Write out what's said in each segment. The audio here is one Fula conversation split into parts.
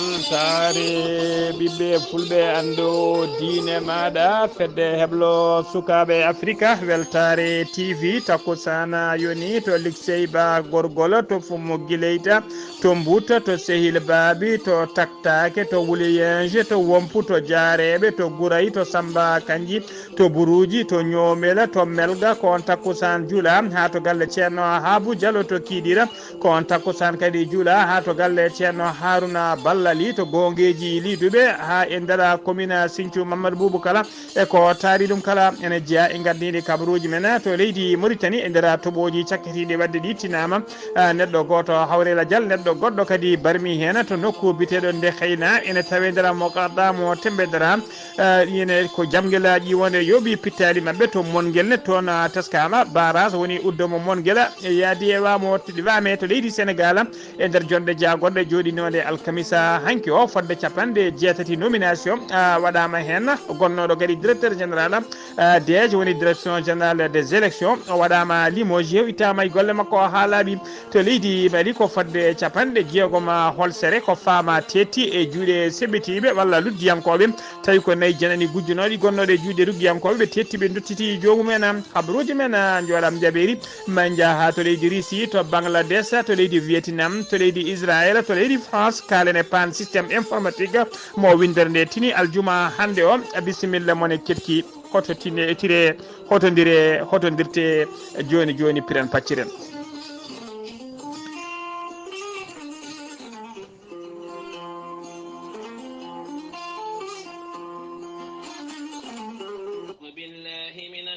weltare ɓiɓɓe fulɓe ando diine maɗa fedde heblo sukaɓe africa weltare tv takkusana yoni to likseyba gorgol to fumo guileyta to mbutta to sehil baabi to taktake to wuliyenje to wompu to jaareɓe to guray to samba kanji to buruji to ñoomela to melga ko on takkusan juula ha to galle ceerno Haabou Diallo to kiiɗira ko on takkusan kadi juula ha to galle ceerno Haruna Ballali to gongeji liduɓe ha e nder commune Sinthiou Mamadou Boubou kala e ko taari ɗum kala ene jeeya e gardidi kabaruji men to leydi Mauritanie e nder toɓoji cakkitiɗi wadde ɗi tinama neɗɗo goto Hawrela Dial neɗɗo goɗɗo kadi barmi hen to nokku biteɗo nde Xeyna ene tawe nder mokarɗamo tembedera ine ko jamguelaji wonde yooɓi pittali mabɓe to Monguel ne toon teskama barage woni uddomo Monguel yaadi e wamo wame to leydi Sénégal e nder jonde jagorɗe joɗinode alkamisa hanki o fodde capanɗe jeetati nomination waɗama hen gonnoɗo kadi directeur général DG woni direction générale des élections waɗama limogé ittama e golle makko ha laaɓi to leydi Mali ko fodde capanɗe jeegom holsere ko fama tetti e juuɗe seɓɓitiɓe walla luddiyankoɓe tawi ko nayyi janani gujjunoɗi gonnoɗe juuɗe ruggiyankoɓe ɓe tettiɓe dottiti jomumen habaruji men joɗam jaɓeri ma jaaha to leydi Russie to Bangladesh to leydi Vietnam to leydi Israël to leydi France kalene pan systéme informatique mo windere nde tini aljuma hande o bisimilla mone ketki hoto tire hotodirte joni joni piren pacciren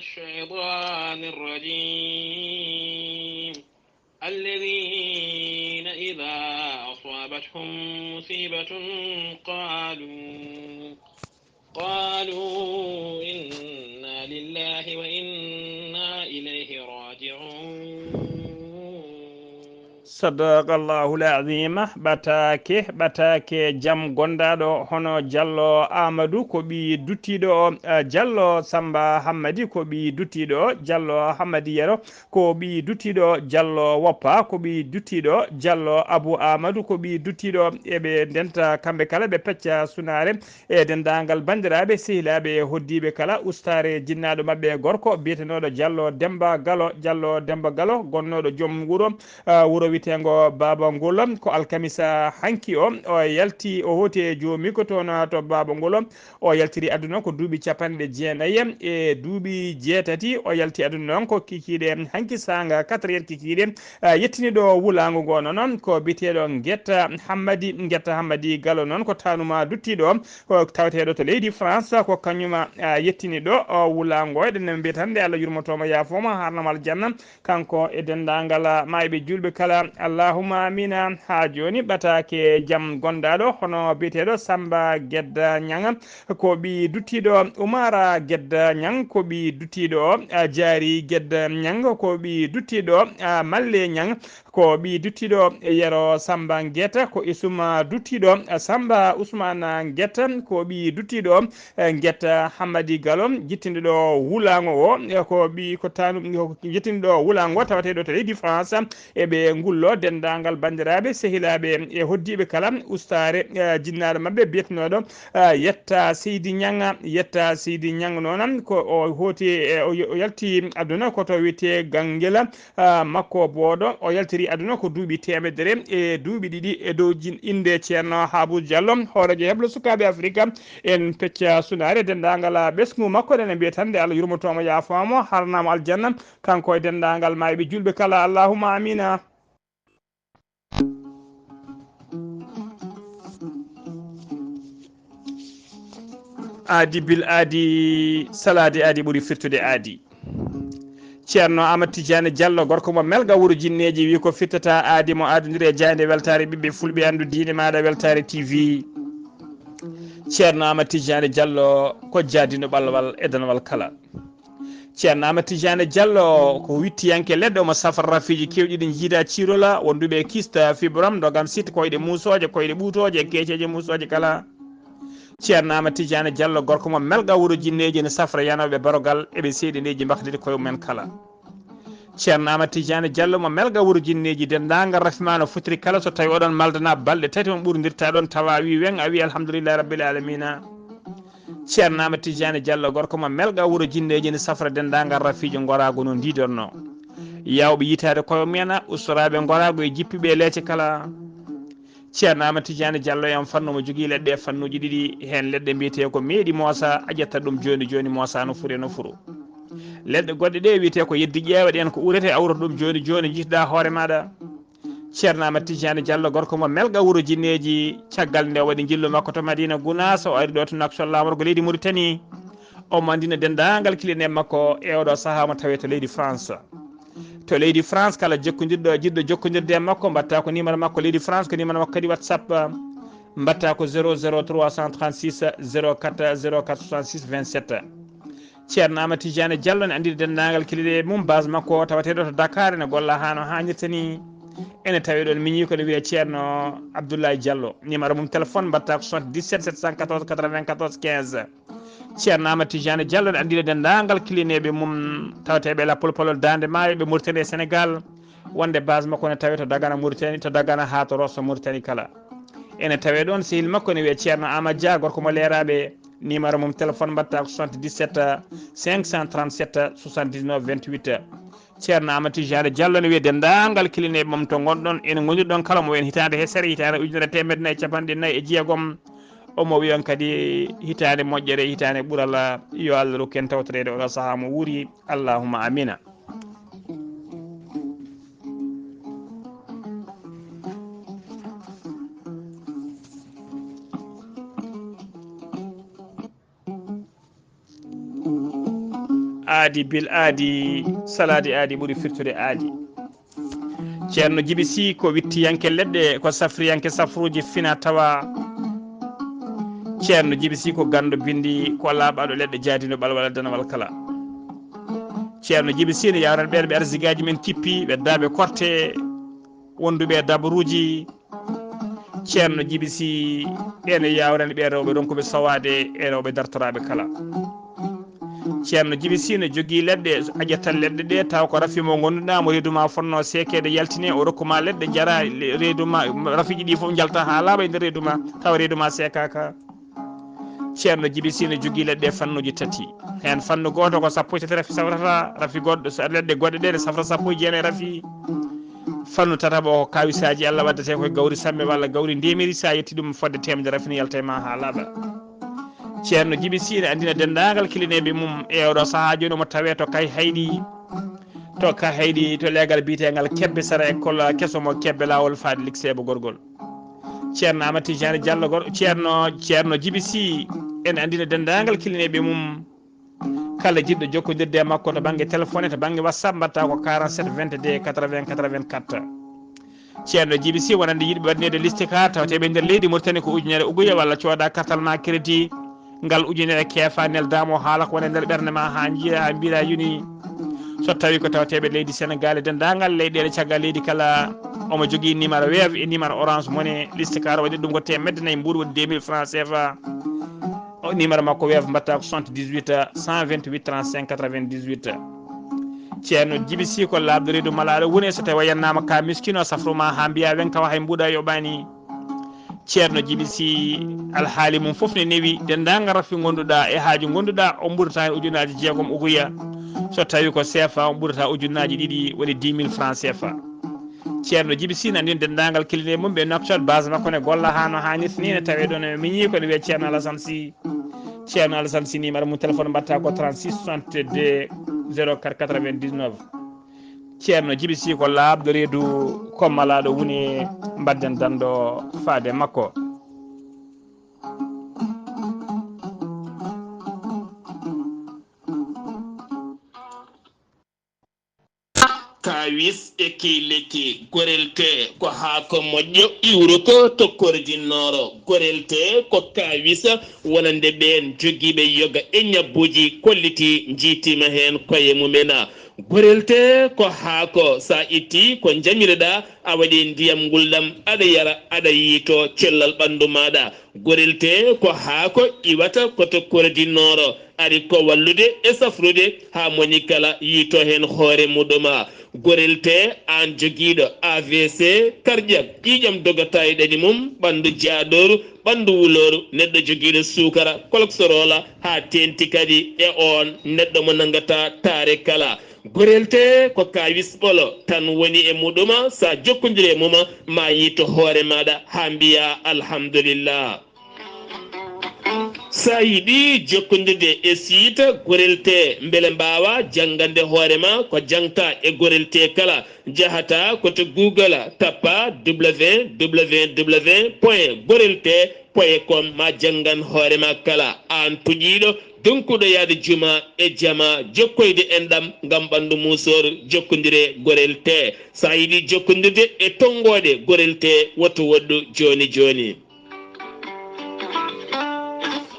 الشيطان الرجيم الذين إذا أصابتهم مصيبة قالوا إنا لله وإنا إليه راجعون صدق الله العظيم batake jam gondaɗo hono Diallo Amadou ko ɓi duttiɗo Diallo Samba Hammadi ko ɓi duttiɗo Diallo Hammadi Yero ko ɓi duttiɗo Diallo Woppa ko ɓi duttiɗo Diallo Abou Amadou ko ɓi duttiɗo eɓe denta kamɓe kala ɓe pecca sunare e dendagal bandiraɓe sehilaɓe hoddiɓe kala ustare jinnaɗo mabɓe gorko biyetenoɗo Diallo Demba Gallo gonnoɗo joom wuro witengo Baba Ngolo ko alkamisa hanki o yalti o hoti e joomi ko toon to Baba Ngolo o yaltiri aduna ko duuɓi capanɗe jeenayyi e duuɓi jeetati o yalti aduna noon ko kikiɗe hanki sanga 4 kikiɗe yettiniɗo wulago ngo noon ko biteɗo Guetta Hammadi Gallo noon ko tanuma duttiɗo ko taweteɗo to leydi France ko kañuma yettiniɗo wulago eɗen mbiyata hande Allah yurmotomo yaafoma harnamal janna kanko e dendagal mayɓe julɓe kala allahumma amina ha joni ɓatake jaam gondaɗo hono biteɗo Samba Gedda Ñang ko ɓi duttiɗo Oumara Gedda Ñang ko ɓi duttiɗo Diary Gedda Ñang ko ɓi duttiɗo Malle Ñang ko ɓi duttiɗo Yero Samba Guetta ko isuma duttiɗo Samba Ousmane Guetta ko ɓi duttiɗo Guetta Hammadi Gallo jittinɗo wulago o ko ɓi ko tanu jittinɗo wulago tawateɗo to leydi France eɓe ngullo dendagal bandiraɓe sehilaɓe e hoddiɓe kala ustare jinnaɗo mabɓe biyetenoɗo Yetta Seydi Ñang noon ko o hoti o yalti aduna koto wiyete Ganguela makko booɗo o yaltiri aduna ko duuɓi temedere e duuɓi ɗiɗi e dow inde ceerno Haabou Diallo hoorejo heblo sukaɓe Afrique en pecca sunare dendagal ɓesgu makko ɗen mbiyat hande Allah yurmotomo yaafamo harnamo aljanna kanko e dendagal mayɓe julɓe kala allahumma amina aadi bil aadi salade aadi ɓuuri firtude aadi ceerno Amadou Tidiane Diallo gorko mo melga wuuro jinneji wi ko firtata aadi mo adodiri e jayde weltare ɓiɓɓe fulɓe andu diine maɗa weltare TV ceerno Amadou Tidiane Diallo ko jaadino ɓalwal e danwal kala ceerno Amadou Tidiane Diallo ko wittiyanke leɗɗe omo safara rafiji kewɗi ɗi jiida cirola wonduɓe kista fibrom dogam site koyɗe musoje koyɗe ɓuutoje e keeceje musoje kala ceerno Amadou Tidiane Diallo gorko mo melga wuuro jinneji ne safra yanoɓe barogal eɓe seeɗi ndeji mbakdede koye mumen kala ceerno Amadou Tidiane Diallo mo melga wuro jinneji dendagal rafimano fotiri kala so tawi oɗon maldana balɗe tati on ɓurdirta ɗon tawa wi wen a wi alhamdoulillahi rabbil alamina ceerno Amadou Tidiane Diallo gorko mo melga wuro jinneji ne safra dendagal rafijo gorago no didonno yawɓe yitade koye mena ustoraɓe gorago e jippiɓe leece kala ceerno Amadou Tidiane Diallo en fanno mo jogui leɗɗe fannuji ɗiɗi hen leɗɗe mbiyete ko meeɗi moosa a ƴetta ɗum joni joni moosa no furi no furu leɗɗe goɗɗe ɗe wiyete ko yeddi ƴeewa ɗen ko urete awrata ɗum joni joni jiituɗa hoore maɗa ceerno Amadou Tidiane Diallo gorko mo melga wuro jinneji caggal nde waɗi jillu makko to Madina Gounass o ari ɗo to Nouakchott lamorgo leydi Mauritanie omo andina dendagal kiline makko e oɗo saaha mo tawe to leydi France to leydi France kala jokkodirɗo jiɗɗo jokkodirde makko mbatta ko numéro makko leydi France ko numéro makko kadi WhatsApp mbatta ko 00336 04 04 66 27 ceerno Amadou Tidiane Diallo ne andide dendagal kilide mum base makko tawateɗo to Dakar ne golla hano hannirtani ene tawi ɗon miñi ko ne wiye ceerno Abdoulaye Diallo numéro mum téléphone mbatta ko 77 714 94 15 ceerno Amadou Tidiane Diallo ne andide dendagal kilineɓe mum tawateɓe la polpolol dande maayo ɓe Mauritanie Sénégal wonde base makko ne tawi to Dagana Mauritanie to Dagana ha to Rosso Mauritanie kala ene tawe ɗon sehil makko ne wiye ceerno Amadou Dia gorko mo leeraɓe numéro mum téléphone mbatta ko 77 537 79 28 ceerno Amadou Tidiane Diallo ne wiye dendagal kilineɓe mum to gonɗon ene gonirɗon kala mo wen hitande hesere hitande ujunere temedde nayyi capanɗe nayyi e jeegom omo wiyon kadi hitande moƴƴere hitande ɓuurala yo Allah rokken tawtorede oɗo saaha mo wuuri allahumma amina aadi bil aadi salade aadi ɓuuri firtude aadi ceerno Djiby Sy ko wittiyanke leɗɗe ko safriyanke safruji fina tawa ceerno Djiby Sy ko gando bindi ko laaɓaɗo leɗɗe jaadino ɓalwal danawal kala ceerno Djiby Sy ne yawran ɓeɗo ɓe arsigaji men tippi ɓeddaɓe korte wonduɓe dabaruji ceerno Djiby Sy ene yawran ɓe rewɓe ronkuɓe sowade e rewɓe dartoraɓe kala ceerno Djiby Sy ne jogui leɗɗe a ƴettat leɗɗe ɗe taw ko rafimo gonduɗa mo reedu ma fonno sekede yaltine o rokkuma leɗɗe jara reedu ma rafiji ɗi foof jalta ha laaɓa e nder reedu ma taw reedu ma sekaka ceerno Djiby Sy ne jogui leɗɗe fannuji tati hen fannu goto ko sappo e tati rafi safrata rafi goɗɗo leɗɗe goɗɗe ɗe ne safra sappo e jeenayi rafi fannu tataɓo ko kawisaji Allah waddate koye gawri samme walla gawri ndemiri sa yetti ɗum fodde temedde rafi ne yalta e ma ha laaɓa ceerno Djiby Sy ne andina dendagal kilineɓe mum e oɗo saaha joni omo tawe to kay hayɗi to leegal bitegal kebbe sara école kesomo kebbe lawol faade liksebo gorgol ceerno Amadou Tidiane Diallo ceerno Djiby Sy ene andina dendagal kilineɓe mum kala jiɗɗo jokkodirde makko to banggue téléphone to banggue WhatsApp mbatta ko 47 22 80 84 ceerno Djiby Sy wonande yiɗɓe waɗinede liste ka tawateɓe nder leydi Mauritanie ko ujunere uguya walla cooda kartal ma crédit ngal ujunere keefa neldamo haala ko wone nder ɓerde ma ha jiira ha mbira yuni so tawi ko tawateɓe leydi Sénégal e dendagal leyɗele caggal leydi kala omo jogui numéro Wave e numéro Orange Money liste karo waɗi ɗum ko temedde nayyi mbuɗo waɗi 2000 francs CFA o numéro makko Wave mbatta ko 78 128 35 98 ceerno Djiby Sy ko labde reedu malaɗo woni so tawi wayannama ka miskino safruma ha mbiya wen kawa hay mbuɗa yoɓani ceerno Djiby Sy alhaali mum foof ne newi dendagal rafi gonduɗa e haaju gonduɗa o ɓurata hen ujunaji jeegom uguya so tawi ko CFA o ɓurata ujunaji ɗiɗi waɗi 10 000 francs CFA ceerno Djiby Sy ne andin dendagal kiline mum ɓe Nouakchott base makko ne golla ha no hannirta ni ne tawe ɗon e miñi ko ne wiye ceerno Alassane Sy numéro mum téléphone mbatta ko 36 62 04 99 ceerno Djiby Sy ko labdo reedu kommalaɗo woni mbadden danɗo faade makko kawis e keyleki gorelte ko haako moƴƴo iwru ko tokkordinnoro gorelte ko kawis wonande ɓen jogiiɓe yoga e ñabbuji kolliti jiitima hen koye mumena gorelte ko haako sa itti ko jamireɗa a waɗi ndiyam nguldam aɗa yara aɗa yiito cellal ɓandu maɗa gorelte ko haako iwata koto korodinoro ari ko wallude e safrude ha moni kala yiito hen hoore muɗuma gorelte an joguiɗo AVC cardiaque ƴiƴam dogata e ɗani mum ɓandu jaaɗoru ɓandu wuloru neɗɗo joguiɗo sukara cholesterol ha tenti kadi e on neɗɗo mo nangata taare kala gorelte ko kawis ɓolo tan woni e muɗuma sa jokkodiri e muma ma yitto hoore maɗa ha mbiya alhamdulillah sa yiɗi jokkodirde e siita gorelte beele mbawa janggande hoorema ko jangta e gorelte kala jahata koto Google tappa www.gorelte.com ma janggan hoorema kala an tuƴiɗo donkuɗo yaade juma e jama jokkoyde enɗam gam ɓandu musor jokkodire gorelte sa yiɗi jokkodirde e tonggode gorelte wattu woɗɗu joni joni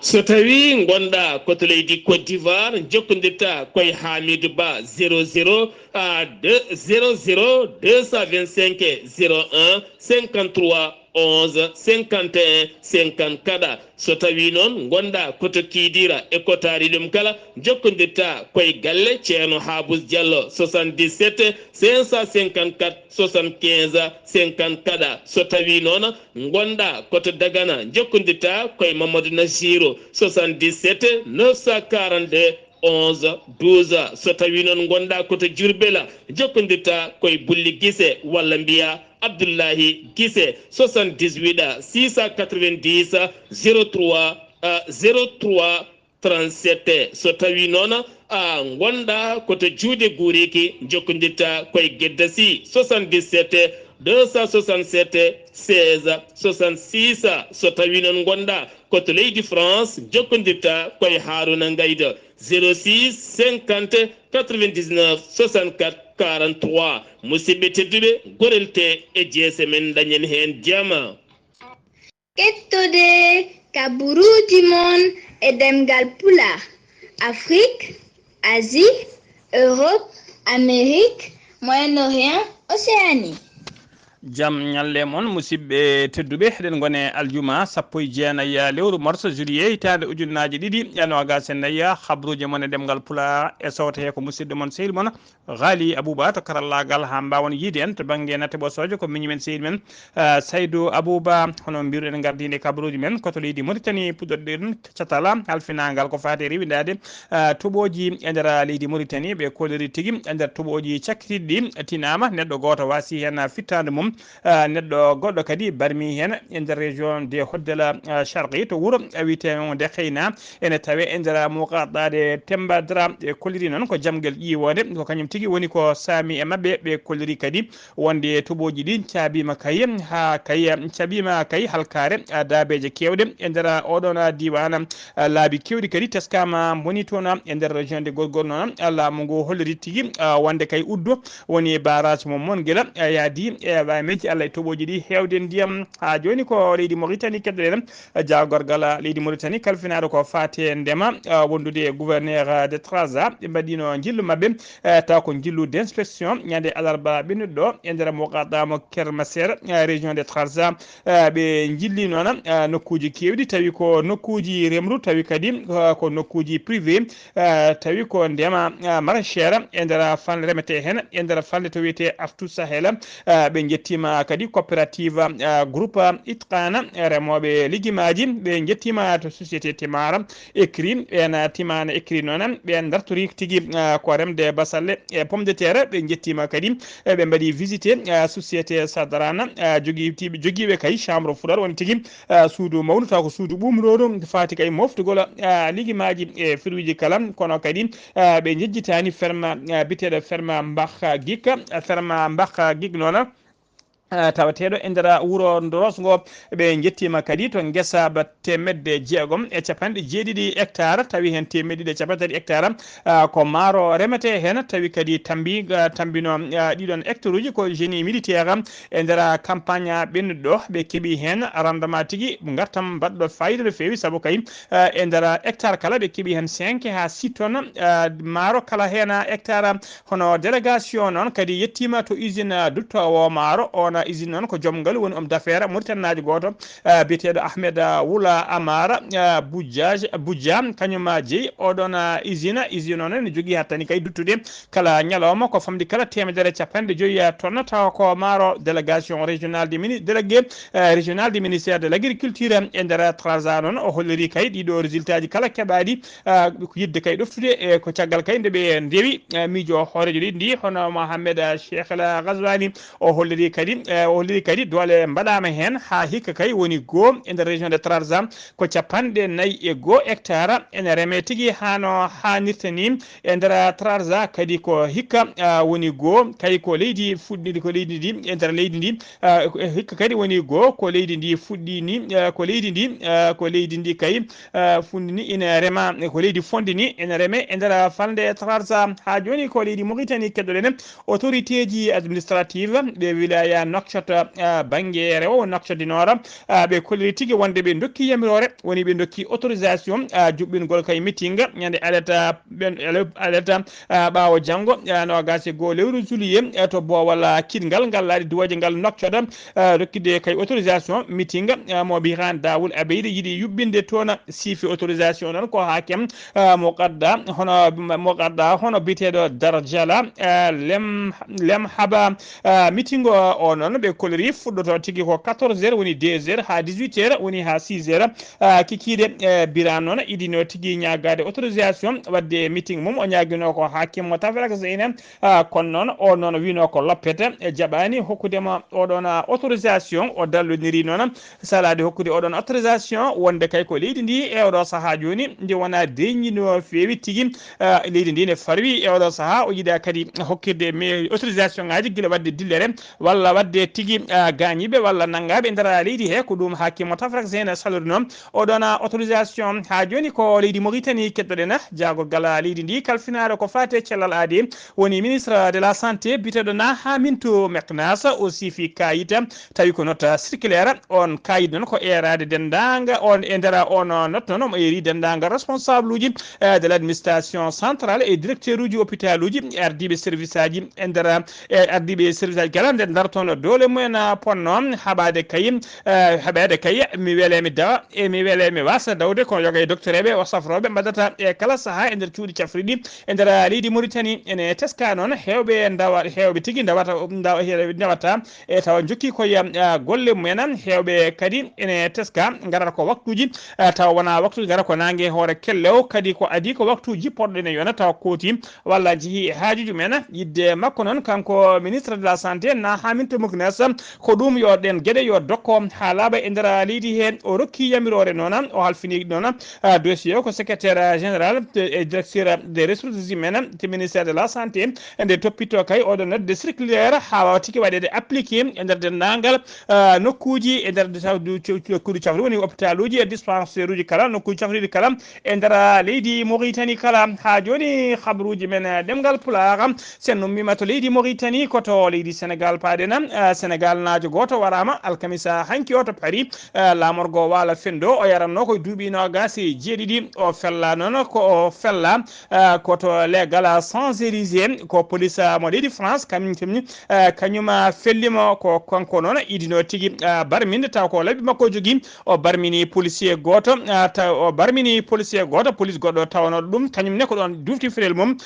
so tawi gonɗa koto leydi Côte d'Ivoire jokkodirta koye Hamidou Ba 00 225 01 53 11 51 54 so tawi noon gonɗa koto Kidira e kotari ɗum kala jokkodirta koye galle ceerno Habous Diallo 77 554 75 54 so tawi noon gonɗa koto Dagana jokkodirta koye Mamadou Nassirou 77 942 11 12 so tawi noon gonɗa koto Diourbel jokkodirta koye Bulli Guisse walla mbiya Abdoullahi Guisse 78 690 03 37 so tawi noon gonɗa koto Juude Guriki jokkodirta koye Gueddasi 77 267 16 66 so tawi noon gonɗa koto leydi France jokkodirta koye Haruna Ngayda 06 50 99 64 43 musidɓe tedduɓe gorelte e jeese men dañen hen jama kettude kaburuji mon e demgal pula Afrique Asie Europe Amérique Moyen-Orient Océanie jam ñalle mon musidɓe tedduɓe eɗen gone aljuma 19 lewru mars juillet hitande ujunnaji ɗiɗi e nogas e nayya habruji mon e demgal pula e sowte ko musidɗo mon sehil mon Ghali Abouba to karallagal ha mbawon yiide en to banggue natte ɓosojo ko miñi men sehil men Saydou Abouba hono mbiruɗen gardinde kabruji men koto leydi Mauritanie puɗɗoɗen catala halfinagal ko fate riwidade toɓoji e nder leydi Mauritanie ɓe kolori tigui e nder toɓoji cakkitiɗi ɗi tinama neɗɗo goto wasi hen fittade mum neɗɗo goɗɗo kadi barmi hen e nder région de Hoddala Charqi to wuuro wiyetede Kheyna ene tawe e nder muqaɗɗade Tembadra ɓe kolliri noon ko jamguel ƴiwode ko kañum tigui woni ko saami e mabɓe ɓe kolliri kadi wonde toɓoji ɗi caabima kay ha kay caabima kay halkare daabeje kewɗe e nder oɗon diwan laabi kewɗi kadi teskama boni toon e nder région de Gorgol noon laamu ngu holliri tigui wonde kay uddo woni barrage mum mon guila yaadi e meji Allah e toɓoji ɗi hewde ndiyam ha joni ko leydi Mauritanie keddoɗen jagorgal leydi Mauritanie kalfinaɗo ko fate ndema wondude gouverneur de Trarza ɓe mbaɗino jillu mabɓe taw ko jillu d' inspection ñande alarba ɓennuɗo e nder moqaddamo Kermasser région de Trarza ɓe jilli noon nokkuji kewɗi tawi ko nokkuji remru tawi kadi ko nokkuji privé tawi ko ndema maraîchère e nder fanle remete hen e nder fanle to wiyete Aftou Sahel ɓe jettima kadi coopérative groupe Itqana remoɓe ligguimaji ɓe jettima to société Timara écrit ɓen timana écrit noon ɓen dartori tigui ko remde basalle e pomme de terre ɓe jettima kadi ɓe mbaɗi visité société Sadarana joguiɓe kay chambre foudar woni tigui suudu mawdu taw ko suudu ɓumroɗo fati kay moftugol ligguimaji e fruiji kala kono kadi ɓe jejjitani ferme biteɗo ferme Mbakha Gik ferme Mbakha Gik noon tawateɗo e nder wuro Dorosgo ɓe jettima kadi to guesa ba temedde jeegom e capanɗe jeeɗiɗi hectare tawi hen temedde capanɗe tati hectare ko maaro remete hen tawi kadi tambino ɗiɗon hectare uji ko génie militaire e nder campagne ɓennuɗo ɓe keeɓi hen rendement tigui gartam mbaɗɗo fayida no fewi saabu kay e nder hectare kala ɓe keeɓi hen 5 ha 6 tonnes maaro kala hen hectare hono délégation noon kadi yettima to usine duttowo maaro on usine noon ko joomgal woni homme d'affaires mauritannajo goto biyeteɗo Ahmed Wula Amara Boudja kañum jeeyi oɗon usine noon ne jogui hattani kay duttude kala ñalawma ko famdi kala temedere capanɗe joyyi tonnes tawa ko maaro délégation régional du délégué régional du ministère de l'agriculture e nder Trarza noon o holliri kay ɗiɗo résultat ji kala keɓaɗi ko yidde kay ɗoftude e ko caggal kay ndeɓe ndewi miijo hoorejo ɗi ndi hono Mohamed Cheikh El Ghazouani o holliri kadi dole mbaɗama hen ha hikka kay woni goo e nder région de Trarza ko capanɗe 4 hectare ene reme tigui hano hannirta ni e nder Trarza kadi ko hikka woni goo kay ko leydi fuɗɗidi ko leydi ndi e nder leydi ndi hikka kadi woni goo ko leydi ndi fuɗɗi ni ko leydi ndi kay fundi ni ina rema ko leydi fondi ni ene reme e nder falde Trarza ha joni ko leydi Mauritanie keddoɗen autorité ji administrative ɓe wilaya Nouakchott banggue rewo Nouakchott du Nord ɓe kolliri tigui wonde ɓe dokki yamirore woni ɓe dokki autorisation juɓɓingol kay meeting ñande alata ɓawo janggo no gasi go lewru juillet to bowal kidgal ngal laaɗi duwaje ngal Nouakchott dokkide kay autorisation meeting mo biran Dawoul Abeydi yiiɗi yuɓɓinde toon siifi autorisation noon ko hakem mo gadda hono biteɗo Dardiala lem haba meeting o noon ɓe kolliri fuɗɗoto tigui ko 14 heures woni 2 heures ha 18 heures woni ha 6 heures kikiɗe biran noon idino tigui ñagade autorisation wadde meeting mum o ñaguino ko hakim mo Tafrak Zeynep kono noon o noon wino ko loppete e jaɓani hokkudema oɗon autorisation o dallodiri noon salade hokkude oɗon autorisation wonde kay ko leydi ndi e oɗo saaha joni ndi wona deññino fewi tigui leydi ndi ne farwi e oɗo saaha o yiiɗa kadi hokkirde autorisation ngaji guila wadde dillere walla wadde tigui gañiɓe walla naggaɓe e nder leydi he ko ɗum hakkimo Tafrak Zeynep salori noon oɗon autorisation ha joni ko leydi Mauritanie keddoɗen jagorgal leydi ndi kalfinare ko fate cellal aadi woni ministre de la santé biteɗo na Hamintou Meknas o siifi kayita tawi ko note circulaire on kayit noon ko erade dendaga on e nder on note noon omo eri dendaga responsable uji de l' administration centrale et directeur uji hôpital uji ardiɓe service aji e nder ardiɓe service aji kala nde dartono dole mumen ponno haɓade kay mi weele mi dawa e mi weele mi wasa dawde kono yoga e docteur eɓe o safroɓe mbaddata e kala saaha e nder cuuɗi cafriɗi e nder leydi Mauritanie ene teska noon hewɓe tigui dawata e tawa jokki koye golle mumen hewɓe kadi ene teska garata ko waktuji tawa wona waktuji gara ko nangue hoore kellew kadi ko adi ko waktu jippoɗo ene yona tawa kooti walla jeehi e haajuji men yidde makko noon kanko ministre de la santé na Hamintou Meknas ko ɗum yo ɗen gueɗe yo dokko ha laaɓa e nder leydi he o rokki yamirore noon o halfini noon dossier o ko secrétaire général et directeur des ressources humaines te ministère de la santé nde toppito kay oɗon nodde circulaire ha wawa tigui waɗede appliqué e nder dendagal nokkuji e nder nokkuji cafri woni hôpital uji e dispensaire uji kala nokkuji cafriɗi kala e nder leydi Mauritanie kala ha joni habruji men ɗemgal Pulaar sen ummima to leydi Mauritanie koto leydi Sénégal paɗen Sénégal najo goto warama alkamisa hanki o to Paris lamorgo wala fendo o yaranno koye duuɓi nogas jeeɗiɗi o fella noon ko o fella koto legal Champs-Élysées ko police mo leydi France kañum fellimo ko kanko noon idino tigui barminde taw ko labbi makko jogui o barmini policier goto police goɗɗo tawanoɗo ɗum kañumne ko ɗon dufti firel mum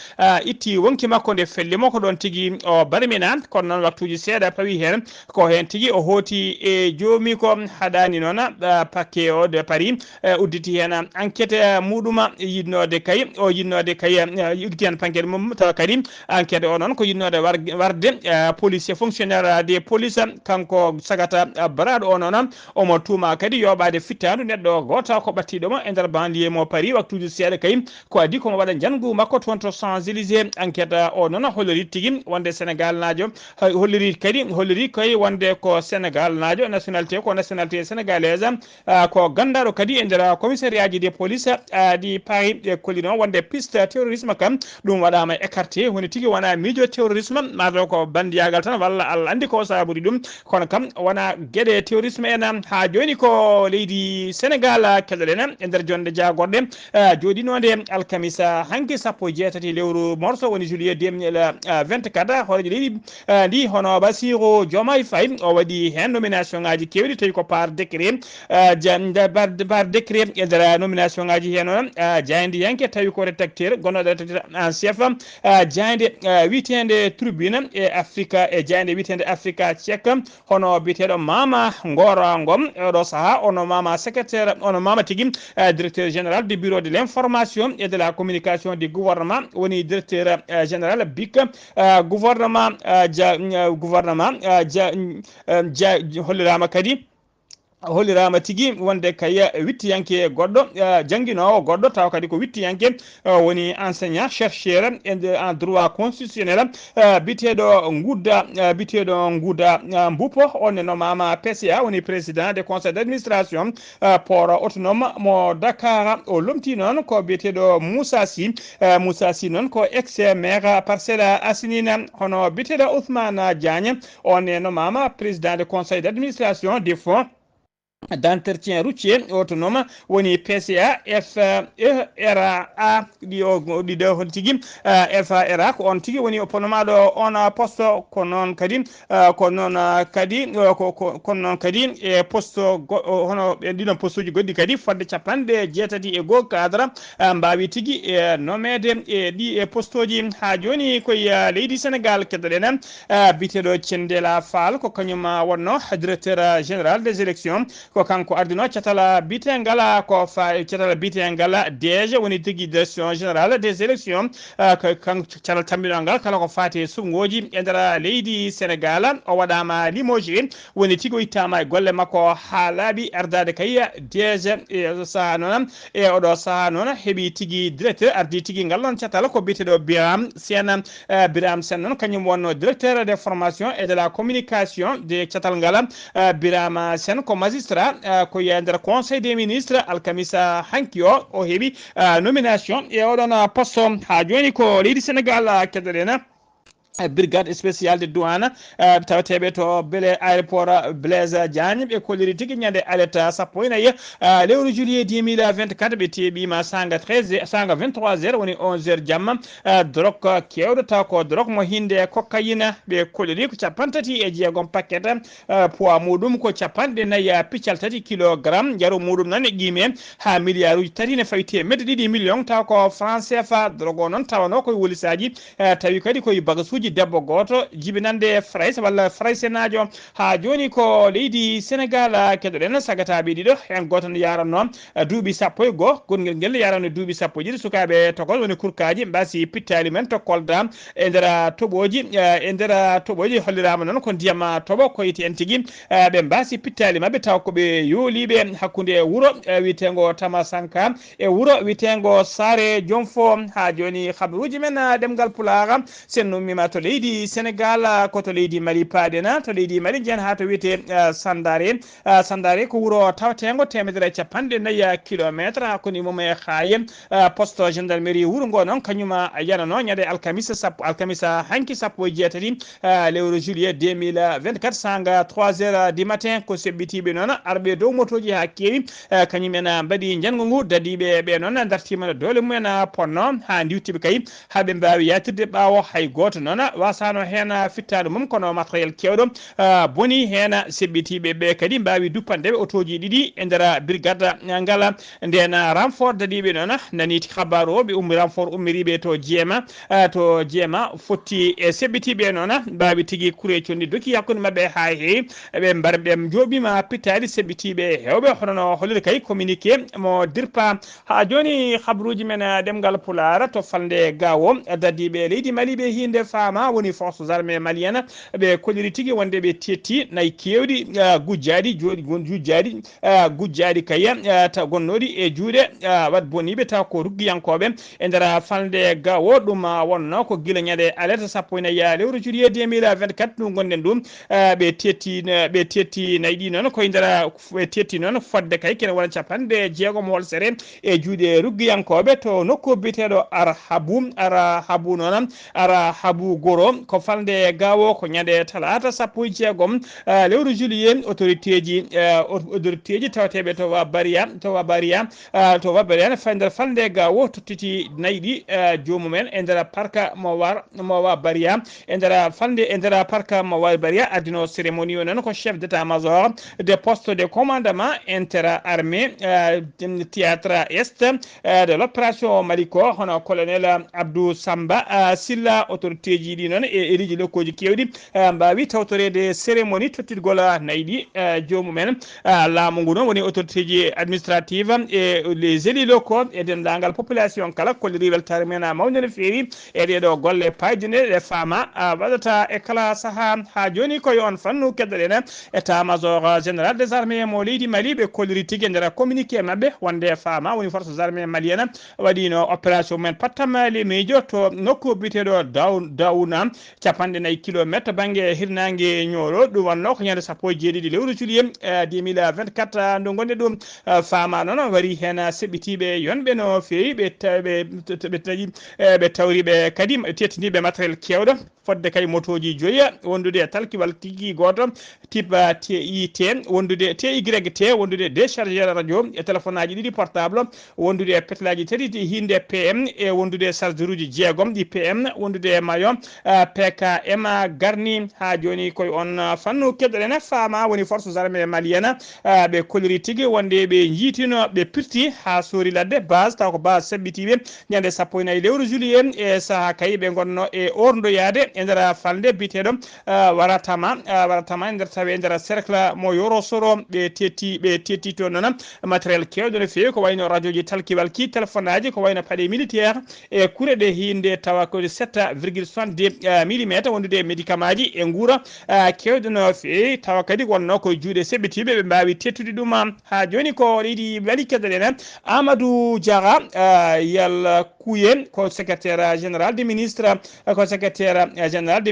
itti wonki makko nde fellimo ko ɗon tigui o barmina kono noon waktuji seeɗa pawi hen ko hen tigui o hooti e joomi ko haɗani noon paquet o de Paris udditi hen enquête muɗuma yinnode kay udditi hen paquet mum tawa kadi enquête o noon ko yinnode warde policier fonctionnaire des police kanko sagata baraɗo o noon omo tuuma kadi yoɓade fittadu neɗɗo goto ko ɓattiɗomo e nder banlieue mo Paris waktuji seeɗa kay ko adi komo waɗa jangu makko toon to Champs-Élysées enquête o noon holliri tigui wonde Sénégal najo holliri kolliri koye wonde ko Sénégal naajo nationalité ko nationalité sénégalaise ko gandaɗo kadi e nder commissariat ji de police ɗi paari e kolliri on wonde piste terrorisme kam ɗum waɗama écarté woni tigui wona miijo terrorisme mato ko bandiyagal tan walla Allah andi ko saburi ɗum kono kam wona gueɗe terrorisme en ha joni ko leydi Sénégal keɗoɗen e nder jonde jagorɗe joɗinode alkamisa hanki sappo jeetati lewru morso woni juillet 2024 horeji leydi ndi hono Bassirou Diomaye Faye o waɗi hen nomination ngaji kewɗi tawi ko par décret par décret e nder nomination ngaji hen on jaydi yanke tawi ko rédacteur gonnoɗo rédacteur en chef jayde witende tribune e Africa e jayde witende Africa Check hono biteɗo Mama Ngora Ngom oɗo saaha ono mama secrétaire ono mama tigui directeur général du bureau de l'information et de la communication du gouvernement woni directeur général BIC gouvernement hollirama kadi hollirama tigui wonde kay wittiyanke goɗɗo jangguinowo goɗɗo taw kadi ko wittiyanke woni enseignant chercheur en droit constitutionnel biteɗo Ngouda Mboupo onne no mama PCA woni président des conseils d'administration port autonome mo Dakar o lomti noon ko biteɗo Moussa Sy noon ko ex maire Parcelles Assainies hono biteɗo Ousmane Diagne onne no mama président des conseils d'administration des fonds d'entretien routier autonome woni PCA FERA ɗiɗo hon tigui FERA ko on tigui woni ponomaɗo on poste ko noon kadi e poste hono ɗiɗon poste uji goɗɗi kadi fodde capanɗe jeetati e goho cadre mbawi tigui e nomede e ɗi e poste uji ha joni koye leydi Sénégal keddoɗen biteɗo Thiendella Fall ko kañum wonno directeur général des élections ko kanko ardino catala bitengal ko catala bitengal DG woni tigui direction générale des élections ko kanko catala tambinongal kala ko fati sungoji e nder leydi Sénégal o waɗama limogé woni tigui ittama e golle makko ha laaɓi ardade kay DG e saha noon e oɗo saha noon heeɓi tigui directeur ardi tigui ngal ɗon catala ko biteɗo Biram Sène noon kañum wonno directeur des formations et de la communication de catal ngal Biram Sène ko magistrat ko ye nder conseil des ministres alkamisa hanki o heeɓi nomination e oɗon poste ha joni ko leydi Sénégal keɗoɗen brigade spéciale de douane tawateɓe to beele aéroport Blaise Diagne ɓe kolliri tigui ñande alerte sappo e nayyi lewru juillet 2024 ɓe teeɓima sanga 23 heures woni 11 heures jamma drogue kewɗo taw ko drogue mo hinde cocaïne ɓe kolliri ko capantati e jeegom paquet poids muɗum ko capanɗe nayyi piccal tati kilogramme jaru muɗum noon e qime ha milliard uji tati ne fawi temedde ɗiɗi million taw ko franc CFA drogue o noon tawano koye wolisaji tawi kadi koye bagasuji debbo goto jibinande fraise walla fraisenajo ha joni ko leydi Sénégal keɗoɗen sagataɓe ɗiɗo hen goto ne yaranno duuɓi sappo e goho gonguel guel yaranno duuɓi sappo e ɗiɗi sukaɓe tokol woni kurkaji mbasi pittali men to Kolda e nder toɓoji hollirama noon ko ndiyam toɓo koyti en tigui ɓe mbasi pittali mabɓe taw koɓe yooliɓe hakkude wuuro witego Tamasanka e wuuro witego Sare Jomfo ha joni habaruji men ɗemgal Pulaar sen ummima to leydi Sénégal ko to leydi Mali paɗena to leydi Mali jen ha to wiyete Sandare ko wuuro tawatego 150 kilométre hakkude mum e Haye poste gendarmerie wuuro ngo noon kañuma yanano ñande alkamisa hanki sappo e jeetati lewru juillet 2024 sanga 3 heures du matin ko sebbitiɓe noon arɓe dow motoji ha kewi kañumen mbaɗi jango ngu dadiɓe ɓe noon dartima dole mumen ponno ha diwtiɓe kay haɓe mbawi yatirde ɓawo hay goto noon wasano hen fittade mum kono matériel kewɗo boni hen sebbitiɓe ɓe kadi mbawi duppandeɓe autoji ɗiɗi e nder brigade ngal nden renfort dadiɓe noon nani habaru o ɓe ummi renfort ummiriɓe to jeema fotti e sebbitiɓe noon mbawi tigui kuure condi doki hakkude mabɓe ha heewi ɓe mbar ɓe joɓima pittade sebbitiɓe hewɓe hono holliri kay communiqué mo dirpa ha joni habaruji men ɗemgal Pulaar to falde gawo dadiɓe leydi Mali ɓe hinde fama fama woni forces armées malienne ɓe kolliri tigi wonde ɓe tetti nayi kewɗi gujjaɗi joni jujjaɗi gujjaɗi kaya ta gonnoɗi e juuɗe wat boniɓe taw ko ruggiyankoɓe e nder falde gawo ɗum wonno ko guila ñande alerte sappo e nayyi lewru juillet 2024 ɗum gonɗen ɗum ɓe tetti nayi ɗi noon koye nder ɓe tetti noon fodde kay kene wona capanɗe jeegom holsere e juuɗe ruggiyankoɓe to nokku biteɗo arahabu noon arahabu goro ko falde gawo ko ñande talata sappo e jeegom lewru juillet autorité ji tawateɓe to Baria ne nder falde gawo tottiti nayi ɗi jomumen e nder parka mo wa Baria e nder falde e nder parka mo wa Baria addino cérémonie o noon ko chef d'état major des postes de commandement interarmée théâtre est de l'opération Maliko hono colonel Abdou Samba Silla autorité ji ɗi noon e éliji lokkoji kewɗi mbawi tawtorede cérémonie tottitgol nayi ɗi jomumen laamu ngu noon woni autorité ji administrative et les élus locaux e dendagal population kala kolliri weltare men mawde no feewi e ɗeɗo golle paydine ɗe faama waɗata e kala saaha ha joni koye on fannu keddoɗen état major général des armées mo leydi Mali ɓe kolliri tigui nder communiqué mabɓe wonde faama woni forces armées malienne waɗino opération men pattamali miijo to nokku biteɗo dawna capanɗe nayyi kilométre banggue hirnangue ñoolo ɗum wonno ko ñande sappo e jeeɗiɗi lewru juillet 2024 nde gonɗe ɗum faama noon wari hen seɓɓitiɓe yonɓe no feewi ɓe tawriɓe kadi tettiniɓe matériel kewɗo fodde kay motoji joyi wondude e talkiwal tigui goto type TIT wondude déchargeur radio e téléphone aji ɗiɗi portable wondude e petelaji tati hinde PM e wondude chargeur uji jeegom ɗi PM wondude e maillot PKM garni ha joni koye on fannu keddoɗen faama woni forces armées malienne ɓe kolliri tigui wonde ɓe jiitino ɓe pirti ha soori ladde base taw ko base seɓɓitiɓe ñande sappo e nayyi lewru juillet e saaha kay ɓe gonno e ordoyade e nder falde biteɗo waratama e nder tawi e nder cercle mo yoro soro ɓe tetti toon noon matériel kewɗo no feewi ko wayno radio ji talkiwal ki téléphone aji ko wayno paaɗe militaire e kuure ɗe hinde tawa ko 7,70 millimètre wondude médicament ji e guura kewɗo no feewi tawa kadi wonno koye juuɗe seɓɓitiɓe ɓe mbawi tettude ɗum ha joni ko leydi Mali keddoɗen Amadou Diarra yal Kouye ko secrétaire général du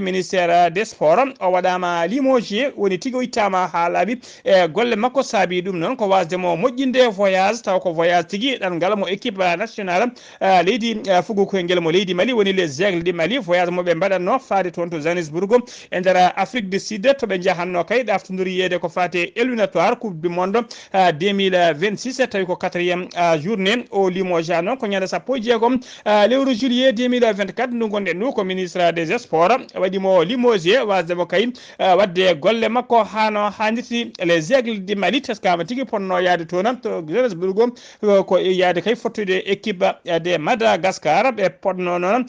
ministère des sports o waɗama limogé woni tigui o ittama ha laaɓi e golle makko saabi ɗum noon ko wasdemo moƴƴinde voyage taw ko voyage tigui ɗanngal mo équipe nationale leydi fugo koyngel mo leydi Mali woni les aigles du Mali voyage moɓe mbaɗatno faade toon to Johannesburg e nder Afrique du Sud to ɓe jahanno kay ɗaftodiri yeyde ko fate éliminatoire coupe du monde 2026 tawi ko 4e journée o limoja noon ko ñande sappo e jeegom lewru juillet 2024 ndu gonɗen ndu ko ministre des sports waɗimo limogé wasdemo kay wadde golle makko hano hannirti les aigles du Mali teskama tigui ponno yaade toon to Johannesburg ko yaade kay fottude équipe de Madagascar ɓe ponno noon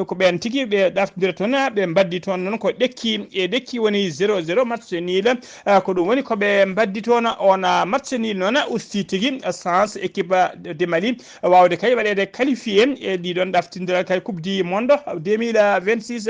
ko ɓen tigui ɓe ɗaftodira toon ɓe mbaddi toon noon ko ɗekki woni 0-0 match nul ko ɗum woni koɓe mbaddi toon on match nul noon usti tigui chance équipe de Mali wawde kay waɗede qualifié e ɗiɗon ɗaftodiral kay coupe du monde 2026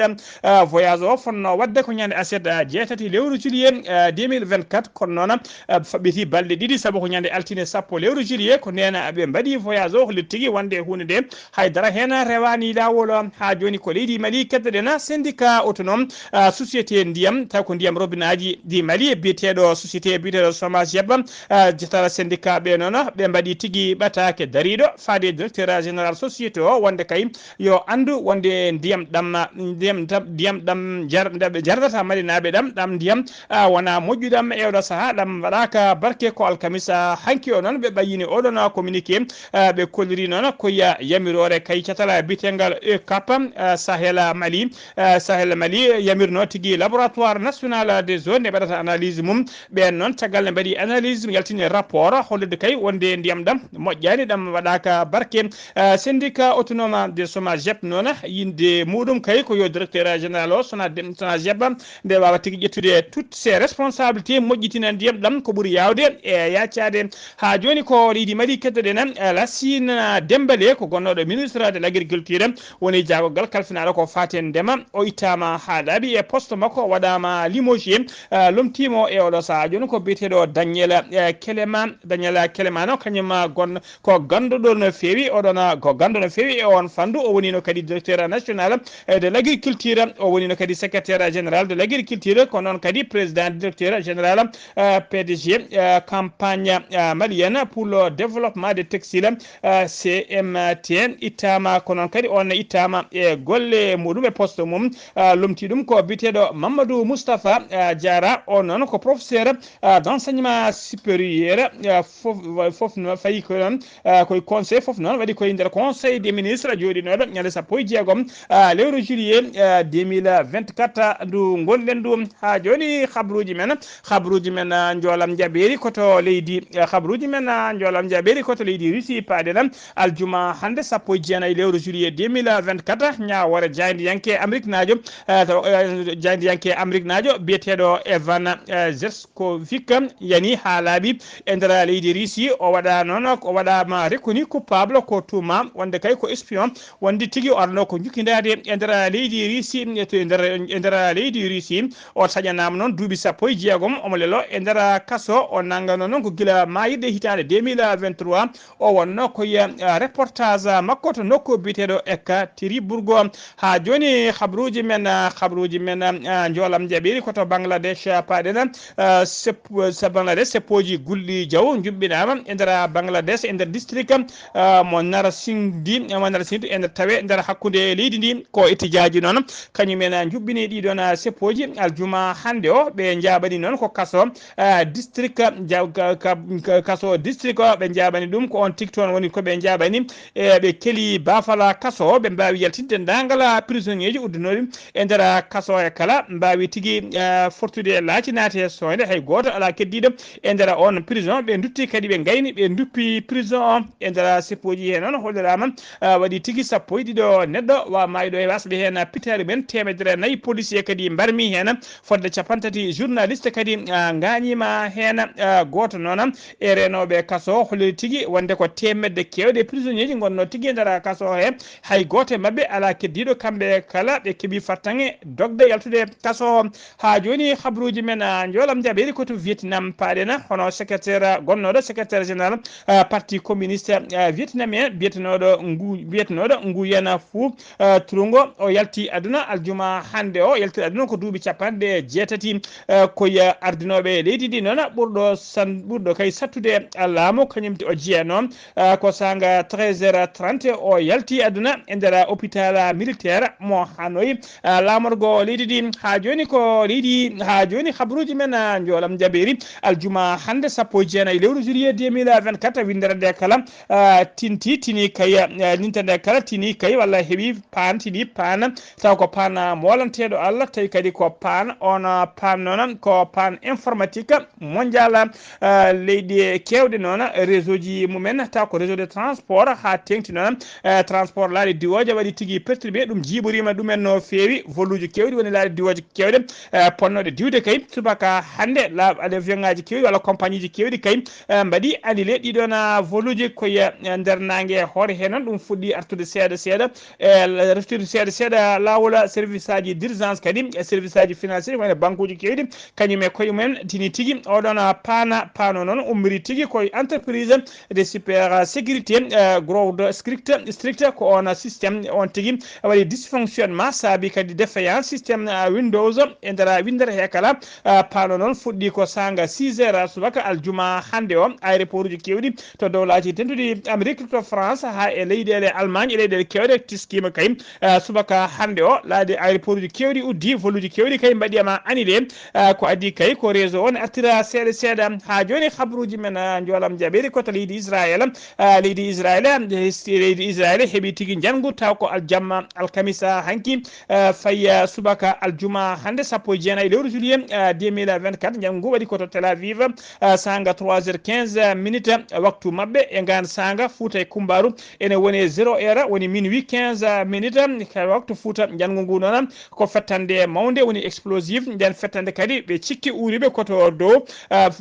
voyage o fonno wadde ko ñande aset jeetati lewru juillet 2024 kono noon faɓɓiti balɗe ɗiɗi saabu ko ñande altine sappo lewru juillet ko nena ɓe mbaɗi voyage o holli tigui wonde hunde nde haydara hen rewani lawol ha joni ko leydi Mali keddoɗen syndicat autonome société ndiyam taw ko ndiyam robinaji di Mali biyeteɗo société biyeteɗo SOMAGEP jetara syndicat ɓe noon ɓe mbaɗi tigui ɓatake dariɗo faade directeur général société o wonde kay yo andu wonde ndiyam ɗam jardata marinaɓe ɗam ndiyam wona moƴƴuɗam ewɗo saaha ɗam waɗaka barke ko alkamisa hanki o noon ɓe ɓayini oɗon communiqué ɓe kolliri noon koya yamirore kay catala bitengal ECAP Sahel Mali yamirno tigui laboratoire national des zones ne ɓaɗata analyse mum ɓen noon caggal ne mbaɗi analyse yaltini rapport hollude kay wonde ndiyam ɗam moƴƴani ɗam waɗaka barke syndicat autonome de SOMAGEP noon yinde muɗum kay ko yo directeur général o sona jebba nde wawa tigi ƴettude toutes ses responsabilités moƴƴitina ndiyam ɗam ko ɓuuri yawde e yaccade ha joni ko leydi mari keddoɗen Lassine Dembélé ko gonnoɗo ministre de l' agriculture woni jagogal kalfinaɗo ko faten ndema o ittama ha laaɓi e poste makko waɗama limogé lomtimo e oɗo saaha joni ko biyeteɗo Daniel Kelema no kañum ko ganduɗo no fewi oɗon ko gandu no fewi e on fandu o woni no kadi directeur national de l' agriculture o woni no kadi secrétaire général de l' agriculture ko noon kadi président directeur général PDG campagne malienne pour le développement des textiles CMT ittama ko noon kadi on ittama e golle muɗum e poste mum lomti ɗum ko biteɗo Mamadou Moustapha Diara on noon ko professeur d'enseignement supérieur fof no fayi ko noon koye conseil fof noon waɗi koye nder conseil des ministres joɗinoɗo ñande 16 lewru juillet 2024 ndu gonɗen ɗum ha joni habruji men jolam jaɓeri koto leydi habruji men jolam jaɓeri koto leydi Russie paɗenam aljuma hande 19 lewru juillet 2024 ñawore jaydiyanke Amérique najo jaydiyanke Amérique najo biyeteɗo Evan Gershkovich yani ha laaɓi e nder leydi Russie o waɗa noon ko waɗama reconnu coupable ko tuma wonde kay ko espion wonde tigui arno ko jukkidade e nder leydi Russie e nder leydi Russie o taƴanama noon duuɓi 16 omo lelo e nder kaso o nangano noon ko guila mayirɗe hitande 2023 o wonno koye reportage makko to nokku biteɗo Ekaterinbourg ha joni habruji men jolam jaɓiri koto Bangladesh paɗena Bangladesh seppoji gulɗi jaw juɓɓinama e nder Bangladesh e nder district mo Narasingdi e nder tawe nder hakkude leydi ndi ko ittijaji noon kañumen juɓɓini ɗiɗon seppoji aljuma hande o ɓe jaɓani noon ko kaso district kaso district o ɓe jaɓani ɗum ko on tigui toon woni koɓe jaɓani e ɓe keeli bafala kaso ɓe mbawi yaltinde dangala prisonnier ji uddunoɗi e nder kaso e kala mbawi tigui fortude laaci naate soyde hay goto ala keddiɗo e nder on prison ɓe dutti kadi ɓe gayni ɓe duppi prison o e nder seppoji he noon hollirama waɗi tigui 12 neɗɗo wa mayɗo e wasɓe hen pitare men 400 policier kadi mbarmi hen fodde 50 journaliste kadi gañima hen goto noon e renoɓe kaso holliri tigui wonde ko temedde kewɗe prisonnier ji gonno tigui e nder kaso he hay goto e mabɓe ala keddiɗo kamɓe kala ɓe keeɓi fattange dogde yaltude kaso ha joni habruji men jolam jaɓeri koto Vietnam paɗena hono secrétaire gonnoɗo secrétaire général parti communiste vietnamien biyetenoɗo Nguyen Phu Trung o yalti aduna aljuma hande o yalti aduna ko duuɓi 18 koye ardinoɓe leydi ndi noon ɓurɗo kay sattude laamu kañumti o jiya noon ko sanga 13h30 o yalti aduna e nder hôpital militaire mo Hanoi lamorgo leydi ndi ha joni habruji men jolam jaɓeri aljuma hande 19 lewru juillet 2024 winderede kala tini kay nintende kala tini kay walla heeɓi tini pan taw ko pan molanteɗo Allah tawi kadi ko pan on pan noon ko pan informatique mondial leydi kewɗe noon réseau ji mumen taw ko réseau de transport ha tengti noon transport laaɗe diwoje waɗi tigui perturbé ɗum jiiɓorima ɗumen no fewi voluji kewɗi woni laaɗe diwoje kewɗe ponnoɗe diwde kay subaka hande avion ngaji kewɗi walla compagnie ji kewɗi kay mbaɗi annulé ɗiɗon voluji koye nder nangue hoore he noon ɗum fuɗɗi artude seeɗa reftude seeɗa lawol service aji d' urgence kadi e service aji financier wone banque uji kewɗi kañum e koye mumen tini tigui oɗon pano noon ummiri tigui koye entreprise de super sécurité growde strict ko on systéme on tigui waɗi dysfonctionnement saabi kadi défaillant systéme Windows e nder windere he kala pano noon fuɗɗi ko sanga 6h subaka aljuma hande o aéroport uji kewɗi to dowlaji tenduɗi Amérique to France ha e leyɗele Allemagne e leyɗele kewɗe tiskima kay subaka hande o laade aéroport uji kewɗi uddi voluji kewɗi kay mbaɗiyama annulé ko addi kay ko réseau on attira seeɗa ha joni habruji men jolam jaɓeri koto leydi Israël leydi Israël heeɓi tigui jangu taw ko aljamma alkamisa hanki faya subaka aljuma hande 19 lewru juillet 2024 jangu waɗi koto Tel Aviv sanga 3h15 minutes waktu mabɓe e ngan sanga Fouta e Kumbaru ene woni 0h woni minuit 15 minutes waktu Fouta Fouta janngo ngu noon ko fettande mawde woni explosive nden fettande kadi ɓe cikki uriɓe koto dow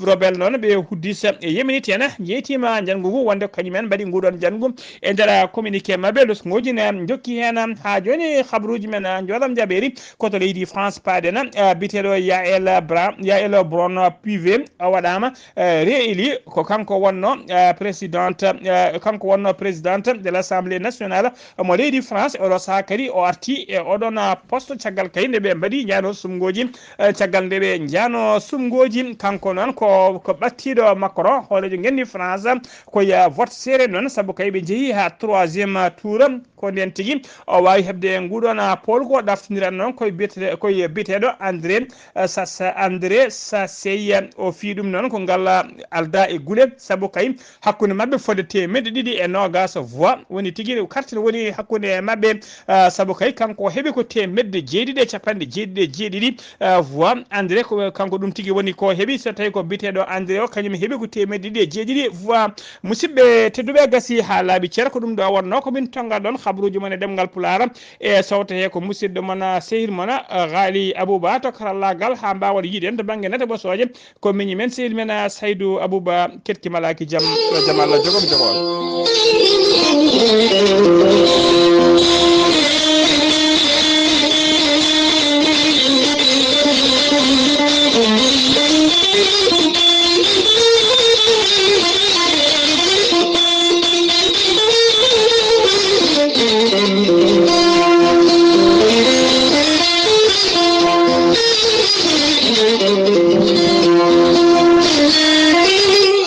robel noon ɓe huddisa yeminiti hen jeytima janngo ngu wonde kañumen mbaɗi nguɗon janngo e nder communiqué mabɓe losgoji ne jokki hen ha joni habruji men joɗam jaɓeri koto leydi France paden biteɗo Yael Braun Pivet waɗama rééli ko kanko wonno présidente de l'Assemblée nationale mo leydi France oɗo saaha kadi o arti e oɗon poste caggal kadi nde ɓe mbaɗi jano sumgoji caggal nde ɓe jano sumgoji kanko noon ko ɓattiɗo Macron hoolejo gendi France koye vote serré noon saabu kay ɓe jeehi ha 3e tour ko nden tigui o wawi hebde nguɗon polgo ɗaftodiran noon koye biteɗo André Sasey o fi ɗum noon ko ngal alda e guule saabu kay hakkude mabɓe fodde 220 voix woni tigui kartine woni hakkude mabɓe saabu kay kanko heeɓi ko 297 voix André ko kanko ɗum tigui woni ko heeɓi so tawi ko biteɗo André o kañum heeɓi ko 207 voix musidɓe tedduɓe gasi ha laaɓi ceer ko ɗum ɗo wonno ko min tongal ɗon habruji mon e ɗemgal Pulaar e sawte ko musidɗo mon sehil mon Ghali Abouba to karallagal ha mbawal yiiden to banggue nete ɓosoje ko miñi men sehil men Saydou Abouba ketki malaki jaam Allah jogomi jogo